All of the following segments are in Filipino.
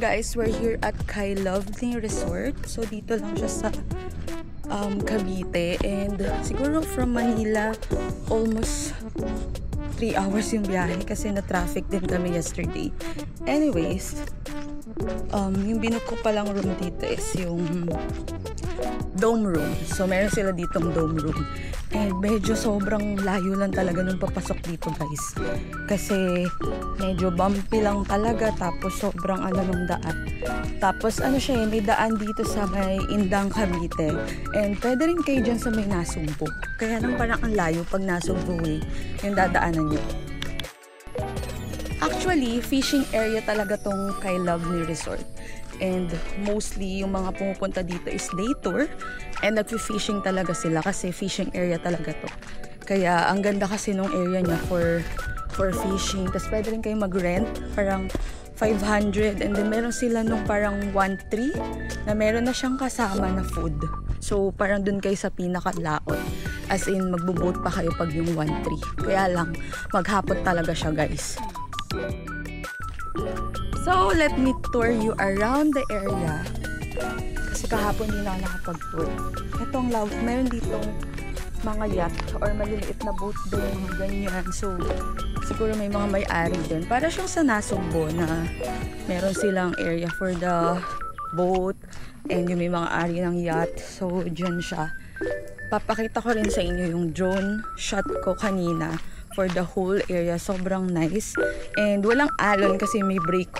Guys, we're here at Kai Lovely Resort. So dito lang siya sa Cavite, and siguro from Manila almost 3 hours yung biyahe kasi na traffic din kami yesterday. Anyways, yung binook ko palang room dito is yung dome room. So meron sila ditong dome room, and medyo sobrang layo lang talaga nung papasok dito guys, kasi medyo bumpy lang talaga, tapos sobrang ano nung daan. Tapos ano siya may daan dito sa may Indang Cavite, and pwede rin kayo dyan sa may Nasugbu, kaya nang parang ang layo pag Nasugbu yung dadaanan nyo. Actually, fishing area talaga tong Kai Lovely Resort. And mostly yung mga pumupunta dito is day tour, and nagfi-fishing talaga sila kasi fishing area talaga to. Kaya ang ganda kasi nung area niya for fishing. Tapos pwede rin kayo mag-rent, parang 500, and then meron sila nung parang 1-3 na meron na siyang kasama na food. So parang dun kayo sa pinakalaot, as in magbo-boat pa kayo pag yung 1-3. Kaya lang maghapon talaga siya guys. So, let me tour you around the area. Kasi kahapon din ako nakapag-tour. Ito ang lawak. Meron ditong mga yacht or maliliit na boat doon, mga ganyan. So, siguro may mga may-ari doon. Para siyang sa Nasugbu na meron silang area for the boat, and yung may mga ari ng yacht. So, dyan siya. Papakita ko rin sa inyo yung drone shot ko kanina for the whole area. Sobrang nice, and walang alon kasi may break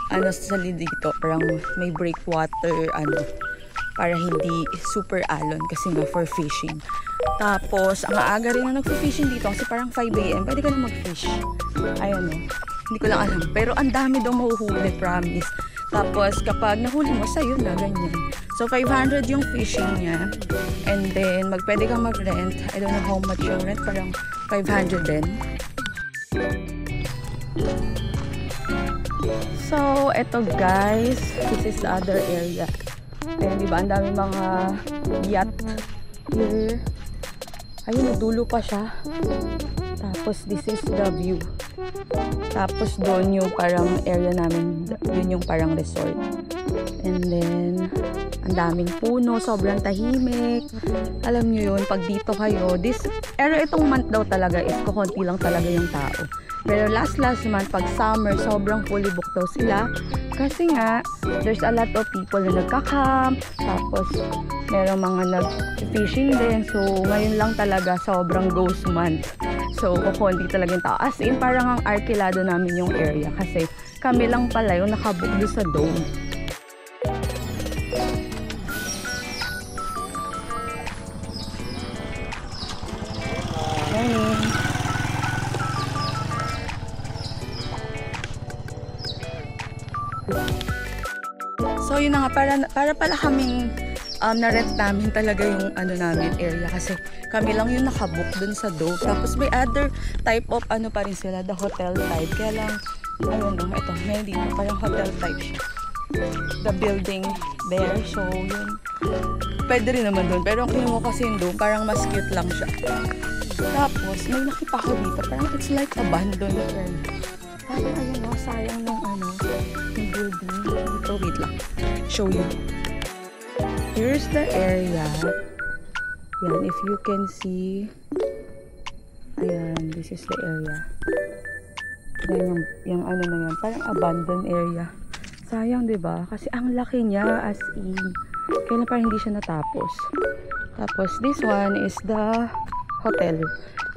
sa dito, parang may breakwater para hindi super alon kasi nga for fishing. Tapos ang aaga rin na nagfi-fishing dito kasi parang 5 AM pwede ka na mag-fish. Ayun hindi ko lang alam, pero ang dami daw mahuhuli, promise. Tapos kapag nahuli mo, sa'yo na ganyan. So 500 yung fishing niya, and then pwede kang mag-rent. I don't know how much yung rent, parang 500 din. So eto guys, this is the other area. Ayan, diba ang dami mga yacht here. Ayun, dulo pa siya. Tapos this is the view. Tapos doon yung parang area namin, yun yung parang resort. And then ang daming puno, sobrang tahimik. Alam nyo yun, pag dito kayo, this area, itong month daw talaga is kukunti lang talaga yung tao. Pero last month, pag summer, sobrang fully booked daw sila. Kasi nga, there's a lot of people na nagka-camp. Tapos, merong mga nag-fishing din. So, ngayon lang talaga, sobrang ghost month. So, kukunti talaga yung tao. As in, parang ang arkilado namin yung area. Kasi kami lang pala yung nakabook doon sa dome. So yun na nga, para pala kaming na-rent namin talaga yung namin area, kasi kami lang yung nakabook dun sa dome. Tapos may other type of pa rin sila, the hotel type. Kaya lang, ayun ito, meron dito, parang hotel type siya. The building there, so yun. Pwede rin naman dun, pero ang kinuha kasi yung dome, parang mas cute lang siya. Tapos, may nakita ko dito, parang it's like abandoned area. Parang ayun sayang nung yung building. Dito, wait lang. Show you. Here's the area. Yan, if you can see. Ayan, this is the area. Yan yung na yan. Parang abandoned area. Sayang, diba? Kasi ang laki niya, as in. Kaya parang hindi siya natapos. Tapos, this one is the hotel.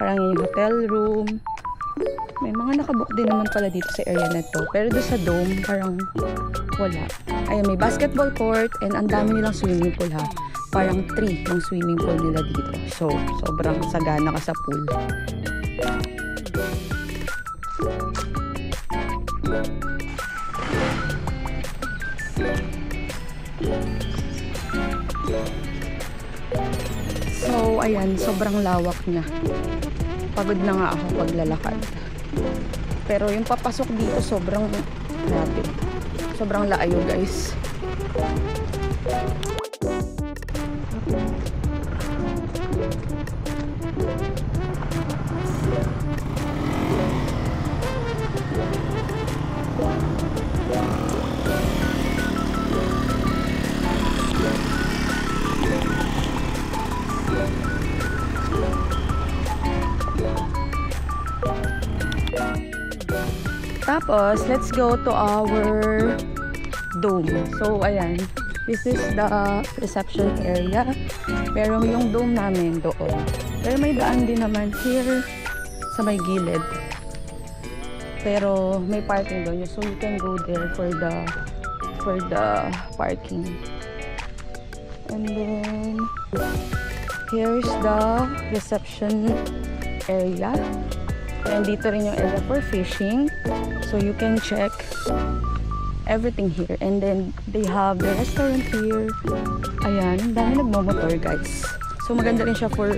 Parang yung hotel room. May mga nakabook din naman pala dito sa area na to. Pero doon sa dome, parang wala. Ayan, may basketball court, and ang dami nilang swimming pool ha. Parang 3 yung swimming pool nila dito. So, sobrang sagana ka sa pool. So, ayan, sobrang lawak niya. Pagod na nga ako paglalakad. Pero yung papasok dito sobrang grabe. Sobrang layo guys. Tapos, let's go to our dome. So, ayan. This is the reception area. Pero yung dome namin doon. Pero may daan din naman here sa may gilid. Pero may parking doon. So, you can go there for the parking. And then, here's the reception area. And dito rin yung area for fishing. So you can check everything here. And then they have the restaurant here. Ayan, dami nagmo-motor guys. So maganda rin siya for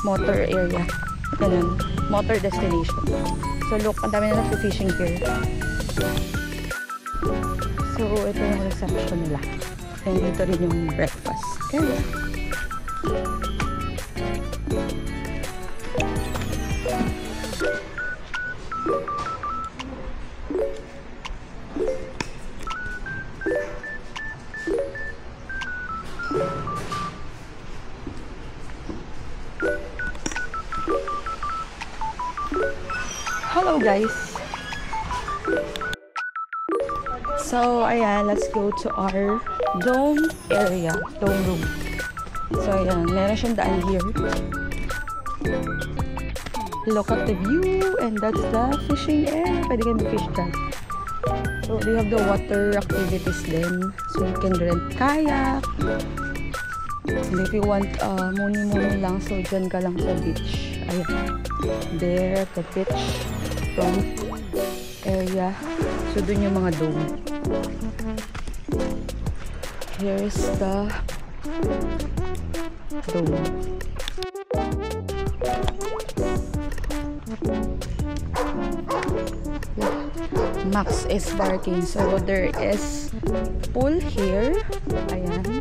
motor area. Ganun, motor destination. So look, ang dami na nag-fishing here. So ito yung reception nila. And dito rin yung breakfast. Okay. Hello guys. So ayan, let's go to our dome area, dome room. So ayan, meron siyang daan here. Look at the view, and that's the fishing area. Pwede kayo mag-fish dyan. So they have the water activities then. So you can rent kayak. And if you want muni-muni lang, so dyan ka lang sa beach. Ayan. There, the beach front area. So dun yung mga dome. Here's the dome. Max is barking. So there is pool here. Ayan.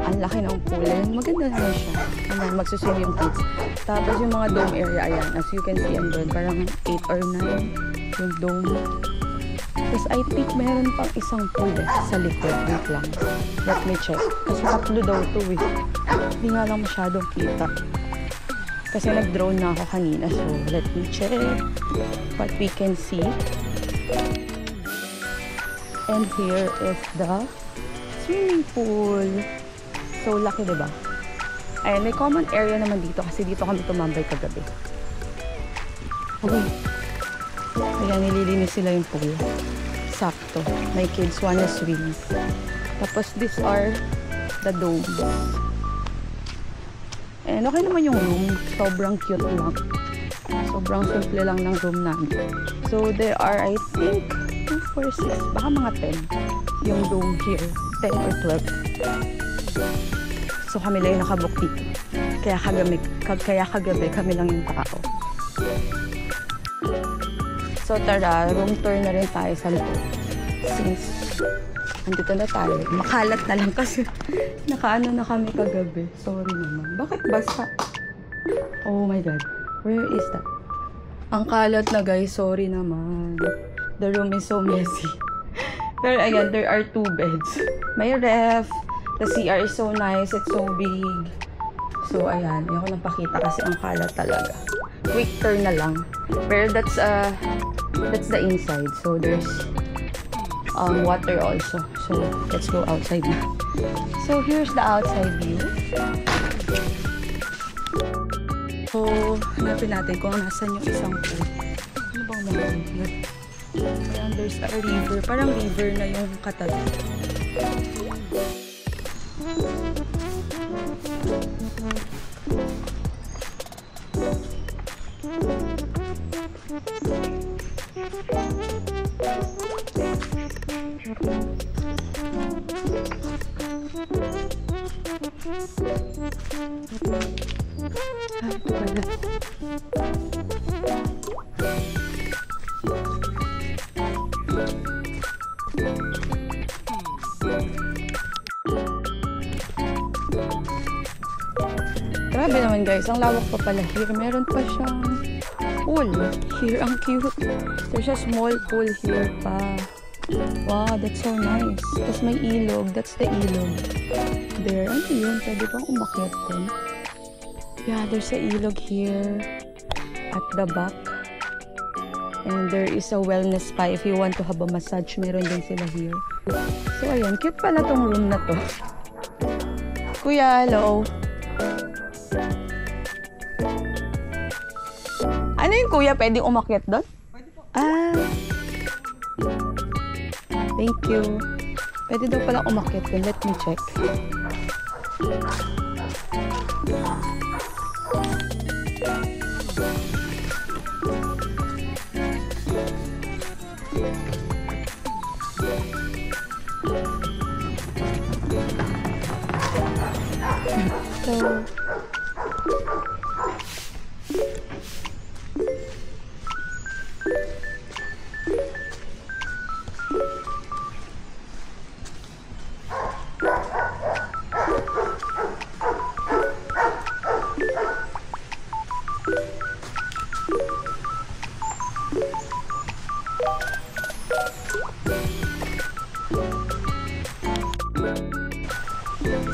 Ang laki ng pool. And maganda naman siya. Ayan, magsuswim yung kids. Tapos yung mga dome area, ayan. As you can see, andun, parang 8 or 9 yung dome. Tapos I think meron pang isang pool sa likod. Wait lang. Let me check. Kasi tatlo daw ito eh. Hindi nga lang masyadong kita. Kasi nag-drone na ako kanina. So let me check what we can see. And here is the swimming pool. So laki, diba? Ayan, may common area naman dito kasi dito kami tumambay kagabi. Okay. Ayan, nililinis sila yung pool. Sakto. My kids wanna swim. Tapos these are the domes. And okay naman yung room. Sobrang cute lang. Sobrang simple lang ng room namin. So there are, I think, 2, 4, 6, baka mga 10 yung dome here. 10 or 12. So kami lang yung nakabook dito. Kaya kagabi kami lang yung tao. So tara, room tour na rin tayo sa loob. Since andito na tayo, makalat na lang kasi nakaano na kami kagabi. Sorry naman. Bakit basta? Oh my god. Where is that? Ang kalat na guys, sorry naman. The room is so messy. Pero ayan, there are 2 beds. May ref. The CR is so nice. It's so big. So ayan, ayoko nang pakita kasi ang kalat talaga. Quick turn na lang. Pero that's the inside. So there's water also. So let's go outside na. So here's the outside view. So hanapin natin kung nasan yung isang pool. Ano bang meron here? Ayan, there's a river. Parang river na yung katabi. Ito pala. Grabe naman guys, ang lawak pa pala here. Meron pa siyang pool here. Ang cute. There's a small pool here pa. Wow, that's so nice. Tapos may ilog. That's the ilog. There. Ano yun? Pwede bang umakyat din? Yeah, there's a ilog here at the back. And there is a wellness spa. If you want to have a massage, meron din sila here. So, ayan. Cute pala tong room na to. Kuya, hello. Ano yung kuya? Pwede umakyat doon? Pwede po. Ah. Thank you. Pwede daw pala umakyat doon. Let me check.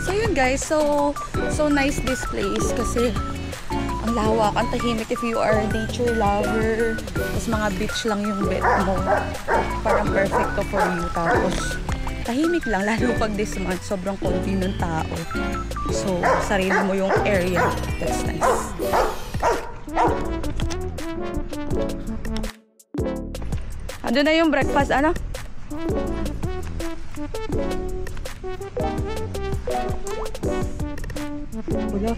So, yun guys, so nice this place kasi ang lawak, ang tahimik if you are a nature lover. Tapos mga beach lang yung bet mo, parang perfecto for you. Tapos tahimik lang, lalo pag this month sobrang cozy ng tao, so sarili mo yung area. That's nice. Ando na yung breakfast, ano? Wala.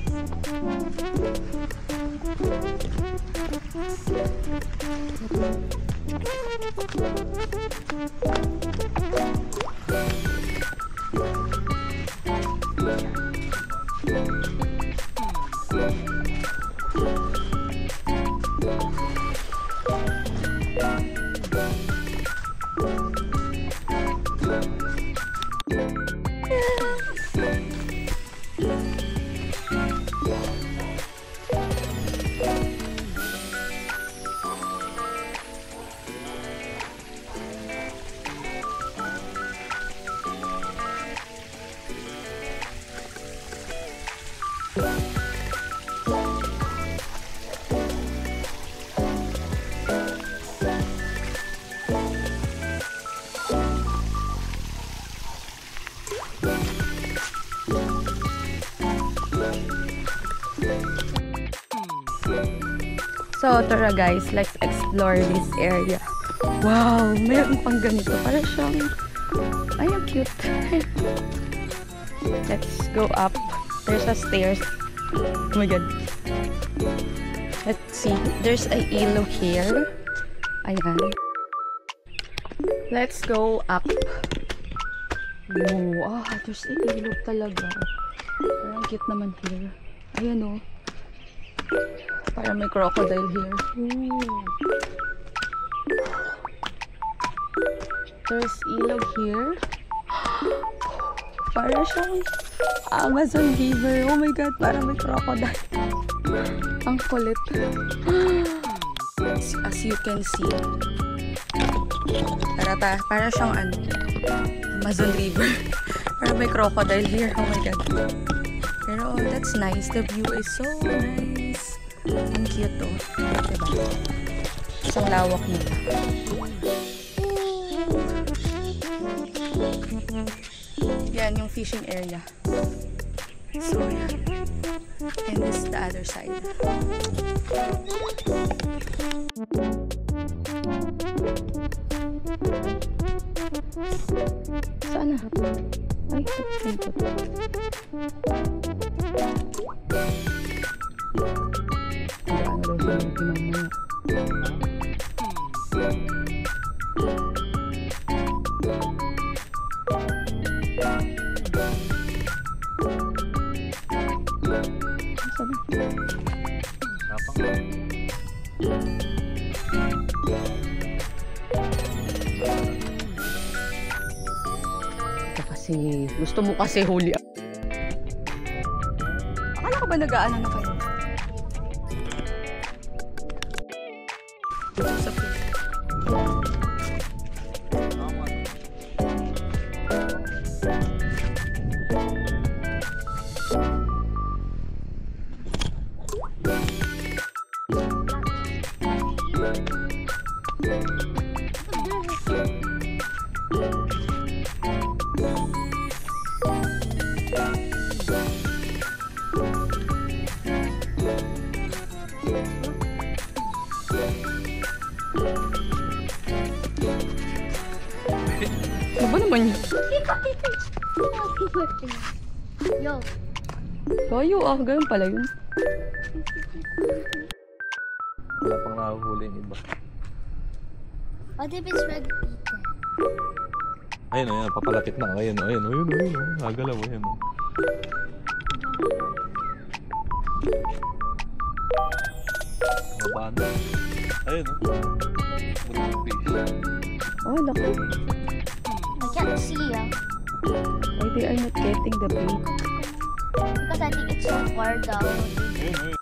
So, tara guys, let's explore this area. Wow, mayroon pang ganito. Para siyang, ay, ang cute. Let's go up. There's a stairs. Oh my god. Let's see. There's a ilog here. Ayan. Let's go up. Wow, there's a ilog talaga. Parang cute naman here. Ayan o. Parang may crocodile here. Ooh. There's ilog here. Parang siyang Amazon River. Oh my god, parang may crocodile. Ang kulit. As you can see. Parang siyang Amazon River. Parang may crocodile here. Oh my god. Pero that's nice. The view is so nice. Ang cute to. Diba? Isang lawak nila. Yan yung fishing area. So, yan. And this is the other side. Saan na? Ay, ito. Ano daw siya yung pinamaya. Saan na? Ito kasi, gusto mo kasi huli. Akala ko ba nag-aano na kayo? Sa fish. Ano ba naman yun? Yo. Kayo ganun pala yun. Wala pang nahuhuli yung iba. What if it's red eaten? Ayun o, yan, papalapit na. Ayun o, ayun o, ayun o, ayun o. Nagalaw o, ayun o. Babaan na. Ayun o. Bunting fish. Oh, laki. I can't see ya. Why they are not getting the bait? Because I think it's so far down. Ayun o, ayun.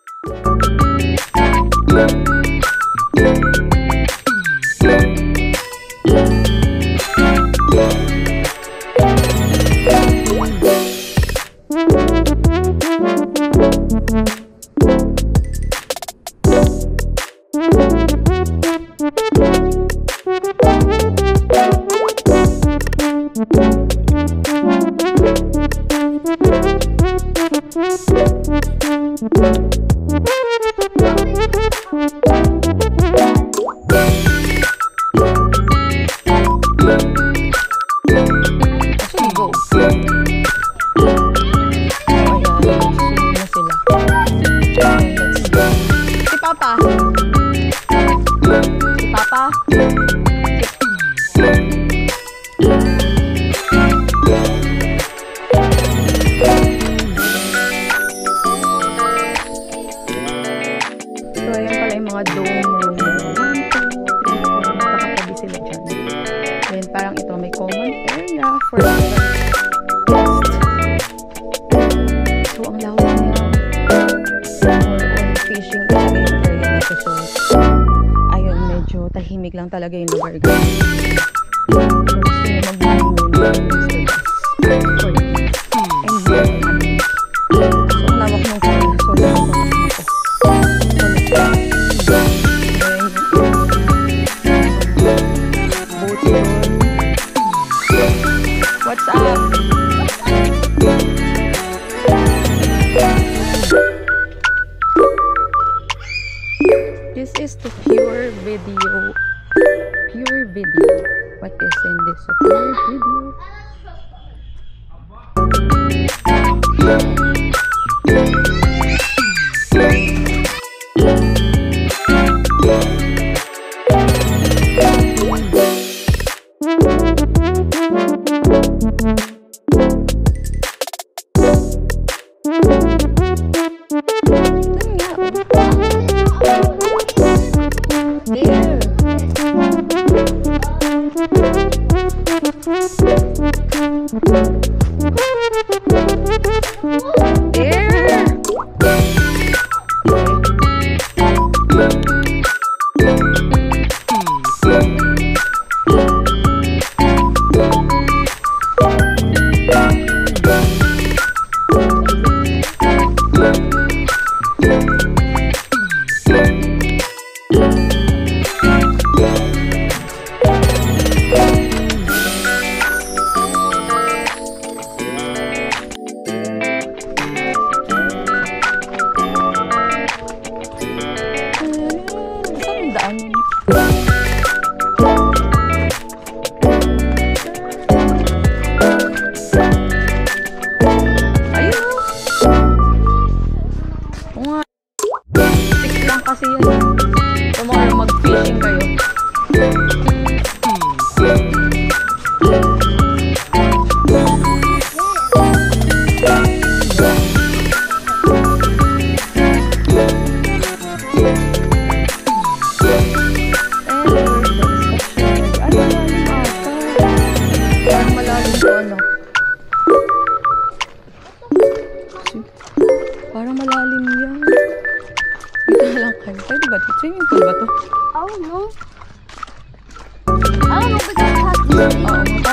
Actually, go. Ayan, swim na sila. Okay, let's go. Si Papa. Si Papa. So, ayan pala yung mga dome room. 1, 2, 3, 4. Nakatabi sila dyan. Then, parang ito may common area for the guest. So, ang lawak niya. More on fishing talaga yung area nito. So, ayun, medyo tahimik lang talaga yung lugar. So, gusto niya mag-muna is the best. For the kids. And then, so, ang lawak ng pool. So, lawak ng pool nito. Boat yun. What's up? This is the pure video. Pure video. What is in this? So, pure video. Kasi yan. Tomorrow mag-fishing kayo. akin. Pwede ba ito? Swimming pool ba to? I don't know. I don't know because it has to Oo,